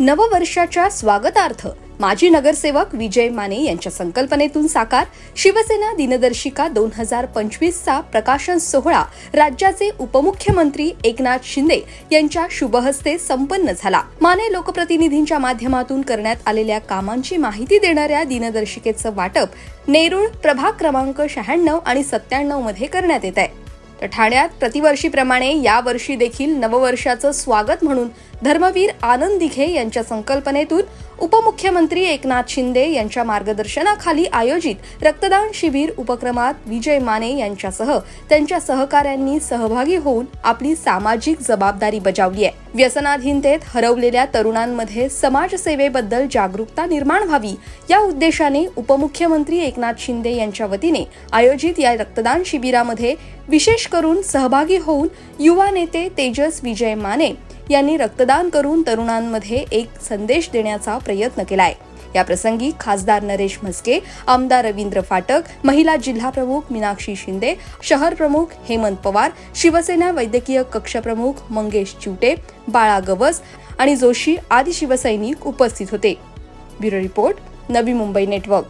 नववर्षाच्या स्वागतार्थ माजी नगरसेवक विजय माने यांच्या संकल्पनेतून साकार शिवसेना दिनदर्शिका 2025चा प्रकाशन सोहळा राज्याचे उपमुख्यमंत्री एकनाथ शिंदे यांच्या शुभहस्ते संपन्न झाला। माने लोकप्रतिनिधींच्या माध्यमातून करण्यात आलेल्या कामांची माहिती देणाऱ्या दिनदर्शिकेचं वाटप नेरूळ प्रभाग क्रमांक 96 आणि 97 मध्ये करण्यात येत आहे। तर ठाण्यात प्रतिवर्षीप्रमाणे यावर्षी देखील नववर्षाचं स्वागत म्हणून धर्मवीर आनंद दिघे यांच्या संकल्पनेतून उपमुख्यमंत्री एकनाथ शिंदे यांच्या मार्गदर्शनाखाली आयोजित रक्तदान शिबिर उपक्रमात विजय माने यांच्यासह त्यांच्या सहकाऱ्यांनी सहभागी होऊन आपली सामाजिक जबाबदारी बजावली आहे। व्यसनाधीनतेत हरवलेल्या तरुणांमध्ये समाजसेवेबद्दल जागरूकता निर्माण व्हावी या उद्देशाने उपमुख्यमंत्री एकनाथ शिंदे यांच्या वतीने आयोजित या रक्तदान शिबिरामध्ये विशेष करून सहभागी होऊन युवा नेते तेजस विजय माने यांनी रक्तदान करून तरुणांमध्ये एक संदेश देण्याचा प्रयत्न केलाय। या प्रसंगी खासदार नरेश म्हस्के, आमदार रवींद्र फाटक, महिला जिल्हा प्रमुख मीनाक्षी शिंदे, शहर प्रमुख हेमंत पवार, शिवसेना वैद्यकीय कक्ष प्रमुख मंगेश चिवटे, बाळा गवस आणि जोशी आदी शिवसैनिक उपस्थित होते। Bureau report, Navi Mumbai network.